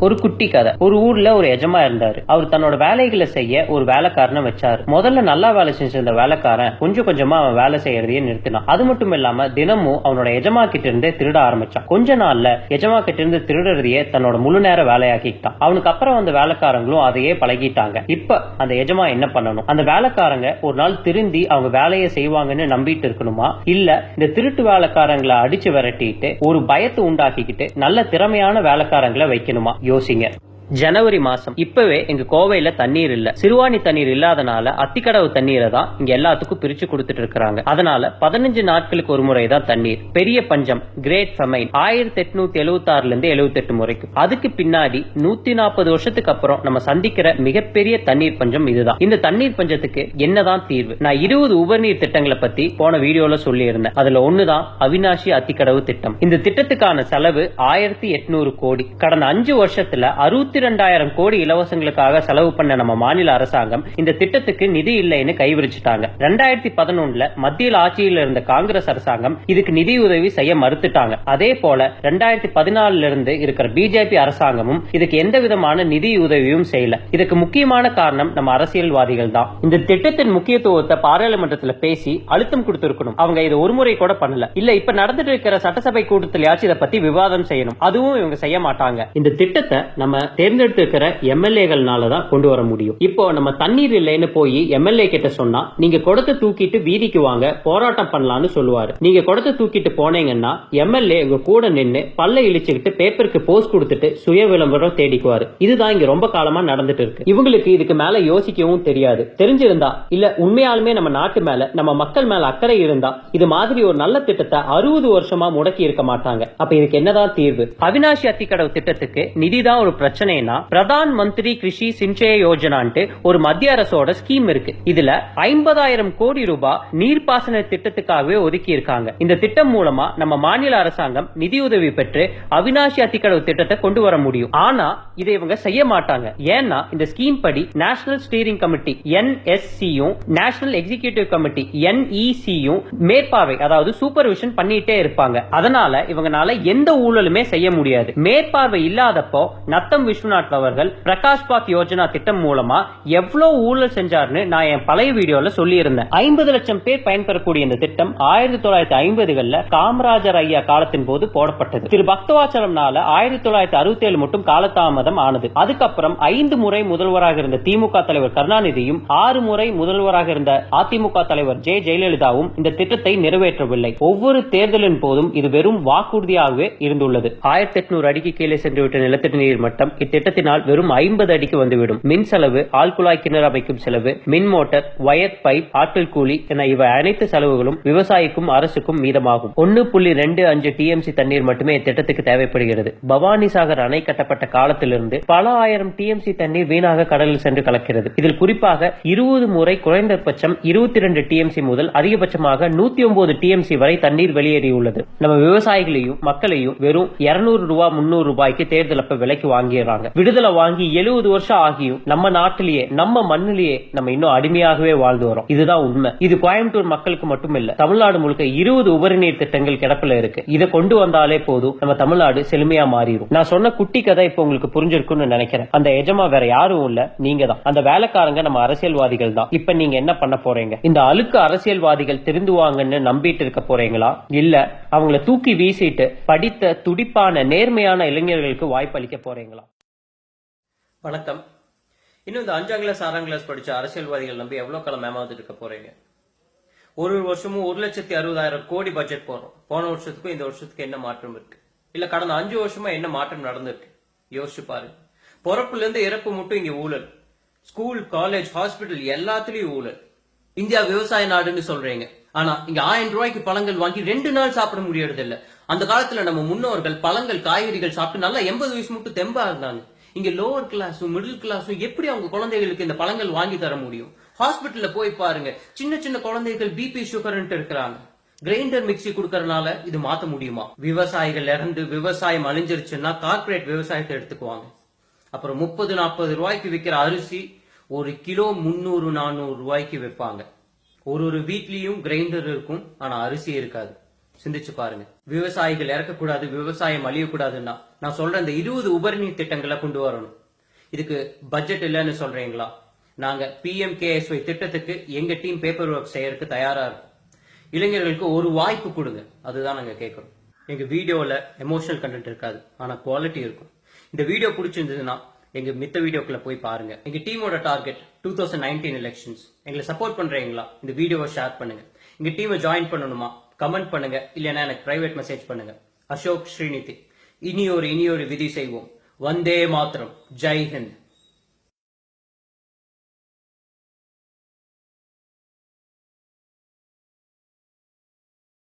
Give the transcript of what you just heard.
ஒரு குட்டி கதை. ஒரு ஊர்ல ஒரு எஜமா இருந்தாரு. அவர் தன்னோட வேலைகளை செய்ய ஒரு வேலைக்காரனை வச்சாரு. முதல்ல நல்லா வேலை செஞ்சிருந்த வேலைக்காரன் கொஞ்சம் கொஞ்சமா அவன் வேலை செய்யறதையே நிறுத்தினான். அது மட்டும் இல்லாம தினமும் அவனோட எஜமா கிட்ட இருந்தே திருட ஆரம்பிச்சான். கொஞ்ச நாள்ல எஜமா கிட்ட இருந்து திருடுறதையே தன்னோட முழு நேர வேலையாக்கிட்டான். அவனுக்கு அப்புறம் அந்த வேலைக்காரங்களும் அதையே பழகிட்டாங்க. இப்ப அந்த எஜமா என்ன பண்ணணும்? அந்த வேலைக்காரங்க ஒரு நாள் திருந்தி அவங்க வேலையை செய்வாங்கன்னு நம்பிட்டு இருக்கணுமா, இல்ல இந்த திருட்டு வேலைக்காரங்களை அடிச்சு விரட்டிட்டு ஒரு பயத்தை உண்டாக்கிக்கிட்டு நல்ல திறமையான வேலைக்காரங்களை வைக்கணுமா? யோசிங்க. ஜனவரி மாசம். இப்பவே எங்க கோவையில தண்ணீர் இல்ல. சிறுவாணி தண்ணீர் இல்லாதனால அத்திக்கடவு தண்ணீரை தான் இங்க எல்லாத்துக்கும் பிரிச்சு கொடுத்துட்டு இருக்காங்க. அதனால 15 நாட்களுக்கு ஒரு முறை தான் தண்ணீர். பெரிய பஞ்சம், கிரேட் ஃபெமைன் 1876 இருந்து 78 முறைக்கும். அதுக்கு பின்னாடி 140 வருஷத்துக்கு அப்புறம் நம்ம சந்திக்கிற மிகப்பெரிய தண்ணீர் பஞ்சம் இதுதான். இந்த தண்ணீர் பஞ்சத்துக்கு என்னதான் தீர்வு? நான் 20 உபரிநீர் திட்டங்களை பத்தி போன வீடியோல சொல்லி இருந்தேன். அதுல ஒண்ணுதான் அவினாஷி அத்திக்கடவு திட்டம். இந்த திட்டத்துக்கான செலவு 1800 கோடி. கடந்த 5 வருஷத்துல 62,000 கோடி இலவசங்களுக்காக செலவு பண்ண நம்ம மாநில அரசாங்கம் இந்த திட்டத்துக்கு நிதி இல்லைன்னு கைவிரிச்சிட்டாங்க. 2011 மத்தியில் ஆட்சியில் இருந்த காங்கிரஸ் அரசாங்கம் இதுக்கு நிதி உதவி செய்ய மறுத்துட்டாங்க. அதே போல 2014 இருந்து இருக்கிற பிஜேபி அரசாங்கமும் இதுக்கு எந்த விதமான நிதி உதவியும் செய்யல. இதுக்கு முக்கியமான காரணம் நம்ம அரசியல்வாதிகள் தான். இந்த திட்டத்தின் முக்கியத்துவத்தை பாராளுமன்றத்தில் பேசி அழுத்தம் கொடுத்திருக்கணும். அவங்க இதை ஒரு முறை கூட பண்ணல. இல்ல இப்ப நடந்துட்டு இருக்கிற சட்டசபை கூட்டத்திலேயாச்சும் இதை பத்தி விவாதம் செய்யணும். அதுவும் இவங்க செய்ய மாட்டாங்க. இந்த திட்டத்தை நம்ம தேர்ந்தெடுத்திருக்கிற எம்எல்ஏகள்னாலதான் கொண்டு வர முடியும். இப்போ நம்ம தண்ணீர் இல்லைன்னு போய் எம்எல்ஏ கிட்ட சொன்னா நீங்க குடத்தை தூக்கிட்டு வீதிக்கு வாங்க போராட்டம் பண்ணலாம்னு சொல்லுவாரு. நீங்க குடத்தை தூக்கிட்டு போனீங்கன்னா எம்எல்ஏ உங்க கூட நின்னு பல்ல இழிச்சுக்கிட்டு பேப்பருக்கு போஸ்ட் கொடுத்துட்டு சுய விளம்பரம் தேடிக்குவாரு. இதுதான் இங்க ரொம்ப காலமா நடந்துட்டு இருக்கு. இவங்களுக்கு இதுக்கு மேல யோசிக்கவும் தெரியாது. தெரிஞ்சிருந்தா இல்ல உண்மையாலுமே நம்ம நாட்டு மேல நம்ம மக்கள் மேல அக்கறை இருந்தா இது மாதிரி ஒரு நல்ல திட்டத்தை 60 வருஷமா முடக்கி இருக்க மாட்டாங்க. அப்ப இதுக்கு என்னதான் தீர்வு? அவினாஷி அத்திக்கடவு திட்டத்துக்கு நிதிதான் ஒரு பிரச்சனை. பிரதான் மந்திரி கிருஷி சிஞ்சய யோஜனான்ட்டு ஒரு மத்திய அரசோட ஸ்கீம் இருக்கு. இதுல 50,000 கோடி ரூபாய் நீர்ப்பாசன திட்டத்துக்காகவே ஒதுக்கி இருக்காங்க. இந்த திட்டம் மூலமா நம்ம மாநில அரசாங்கம் நிதியுதவி பெற்று அவினாஷி அத்திக்கடவு திட்டத்தை கொண்டு வர முடியும். ஆனா இதை இவங்க செய்ய மாட்டாங்க. ஏன்னா இந்த ஸ்கீம் படி நேஷனல் ஸ்டீரிங் கமிட்டி NSCயும் நேஷனல் எக்ஸிகியூட்டிவ் கமிட்டி NECயும் மேற்பார்வை, அதாவது சூப்பர்விஷன் பண்ணிட்டே இருப்பாங்க. அதனால இவங்கனால எந்த ஊழலுமே செய்ய முடியாது. மேற்பார்வை இல்லாதப்போ நத்தம் விஸ்வநாத் அவர்கள் பிரகாஷ் பாக் யோஜனா திட்டம் மூலமா எவ்வளவு ஊழல் செஞ்சாருன்னு நான் என் பழைய வீடியோல சொல்லி இருந்தேன். 50 லட்சம் பேர் பயன்பெறக்கூடிய இந்த திட்டம் 1950களில் காமராஜர் ஐயா காலத்தின் போது போடப்பட்டது. திரு பக்தவாச்சலம்னால 1967 மட்டும் காலதாமதம் ஆனது. அதுக்கப்புறம் 5 முறை முதல்வராக இருந்த திமுக தலைவர் கருணாநிதியும் 6 முறை முதல்வராக இருந்த அதிமுக தலைவர் ஜெயலலிதாவும் இந்த திட்டத்தை நிறைவேற்றவில்லை. ஒவ்வொரு தேர்தலின் போதும் இது வெறும் வாக்குறுதியாகவே இருந்துள்ளது. 1800 அடிக்கு கீழே சென்றுவிட்ட நிலத்தடி நீர் மட்டம் இத்திட்டத்தினால் வெறும் 50 அடிக்கு வந்துவிடும். மின் செலவு, ஆழ்குழாய் கிணறு அமைக்கும் செலவு, மின் மோட்டார், வயர் பைப், ஆட்கள் கூலி என இவை அனைத்து செலவுகளும் விவசாயிக்கும் அரசுக்கும் மீதமாகும். 1.25 TMC தண்ணீர் மட்டுமே இத்திட்டத்துக்கு தேவைப்படுகிறது. பவானி சாகர் அணை கட்டப்பட்ட காலத்திலிருந்து பல ஆயிரம் TMC தண்ணீர் வீணாக கடலில் சென்று கலக்கிறது. இதில் குறிப்பாக 20 முறை குறைந்தபட்சம் 22 TMC முதல் அதிகபட்சமாக 109 TMC வரை தண்ணீர் வெளியேறியுள்ளது. நம்ம விவசாயிகளையும் மக்களையும் வெறும் 200 ரூபாய் 300 ரூபாய்க்கு தேர்தல் அப்ப விலைக்கு வாங்கிடுறாங்க. விடுதலை வாங்கி 70 வருஷம் ஆகியும் நம்ம நாட்டிலேயே நம்ம மண்ணிலேயே நம்ம இன்னும் அடிமையாகவே வாழ்ந்து வரோம். இதுதான் உண்மை. இது கோயம்புத்தூர் மக்களுக்கு மட்டும் இல்ல, தமிழ்நாடு முழுக்க 20 உபரிநீர் திட்டங்கள் கிடப்பில் இருக்கு. இதை கொண்டு வந்தாலே போதும் நம்ம தமிழ்நாடு செழுமையா மாறிடும். நான் சொன்ன குட்டி கதை இப்ப உங்களுக்கு புரிஞ்சிருக்கும்னு நினைக்கிறேன். அந்த எஜமா வேற யாரும் இல்ல, நீங்க தான். அந்த வேலைக்காரங்க நம்ம அரசியல்வாதிகள் தான். இப்ப நீங்க என்ன பண்ண போறீங்க? இந்த அழுக்கு அரசியல்வாதிகள் திருந்துவாங்கன்னு நம்பிட்டு இருக்க போறீங்களா, இல்ல அவங்களை தூக்கி வீசிட்டு படித்த துடிப்பான நேர்மையான இளைஞர்களுக்கு வாய்ப்பு அளிக்க போறீங்களா? வணக்கம். இன்னும் இந்த 5ஆம் கிளாஸ் 6ஆம் கிளாஸ் படிச்ச அரசியல்வாதிகள் நம்பி எவ்வளவு காலம் ஏமாந்துட்டு இருக்க போறீங்க? ஒரு வருஷமும் 1,60,000 கோடி பட்ஜெட் போறோம். போன வருஷத்துக்கும் இந்த வருஷத்துக்கு என்ன மாற்றம் இருக்கு? இல்ல கடந்த 5 வருஷமா என்ன மாற்றம் நடந்திருக்கு? யோசிச்சு பாருங்க. பிறப்புல இருந்து இறப்பு மட்டும் இங்க ஊழல். ஸ்கூல், காலேஜ், ஹாஸ்பிட்டல் எல்லாத்துலயும் ஊழல். இந்தியா விவசாய நாடுன்னு சொல்றீங்க. ஆனா இங்க 1000 ரூபாய்க்கு பழங்கள் வாங்கி 2 நாள் சாப்பிட முடியறது இல்ல. அந்த காலத்துல நம்ம முன்னோர்கள் பழங்கள், காய்கறிகள் சாப்பிட்டு நல்லா 80 வயசு மட்டும் தெம்பா இருந்தாங்க. இங்க லோவர் கிளாஸும் மிடில் கிளாஸும் எப்படி அவங்க குழந்தைகளுக்கு இந்த பழங்கள் வாங்கி தர முடியும்? ஹாஸ்பிட்டல்ல போய் பாருங்க, சின்ன சின்ன குழந்தைகள் BP சுகர் இருக்கிறாங்க. கிரைண்டர் மிக்சி கொடுக்கறதுனால இது மாத்த முடியுமா? விவசாயிகள் இறந்து விவசாயம் அழிஞ்சிருச்சுன்னா கார்பரேட் விவசாயத்தை எடுத்துக்குவாங்க. அப்புறம் 30-40 ரூபாய்க்கு விற்கிற அரிசி ஒரு கிலோ 300-400 ரூபாய்க்கு விற்பாங்க. ஒரு வீட்லயும் கிரைண்டர் இருக்கும், ஆனா அரிசி இருக்காது. சிந்திச்சு பாருங்க. விவசாயிகள் இறக்கக்கூடாது, விவசாயம் அழியக்கூடாதுன்னா நான் சொல்ற இந்த 20 உபரிநீர் திட்டங்களை கொண்டு வரணும். இதுக்கு பட்ஜெட் இல்லைன்னு சொல்றீங்களா? நாங்க PMKSY திட்டத்துக்கு எங்க டீம் பேப்பர் ஒர்க் செய்யறதுக்கு தயாரா இருக்கும். இளைஞர்களுக்கு ஒரு வாய்ப்பு கொடுங்க, அதுதான் நாங்க கேட்கறோம். எங்க வீடியோல எமோஷனல் கண்டென்ட் இருக்காது, ஆனா குவாலிட்டி இருக்கும். இந்த வீடியோ பிடிச்சிருந்ததுன்னா எங்க மித்த வீடியோக்குள்ள போய் பாருங்க. எங்க டீமோட டார்கெட் 2019 எலெக்ஷன்ஸ். எங்களை சப்போர்ட் பண்றீங்களா? இந்த வீடியோவை ஷேர் பண்ணுங்க. எங்க டீமை ஜாயின் பண்ணணுமா? கமெண்ட் பண்ணுங்க, இல்லைன்னா எனக்கு பிரைவேட் மெசேஜ் பண்ணுங்க. அசோக் ஸ்ரீநிதி. இனியொரு விதி செய்வோம். வந்தே மாத்திரம். ஜெய் ஹிந்த்.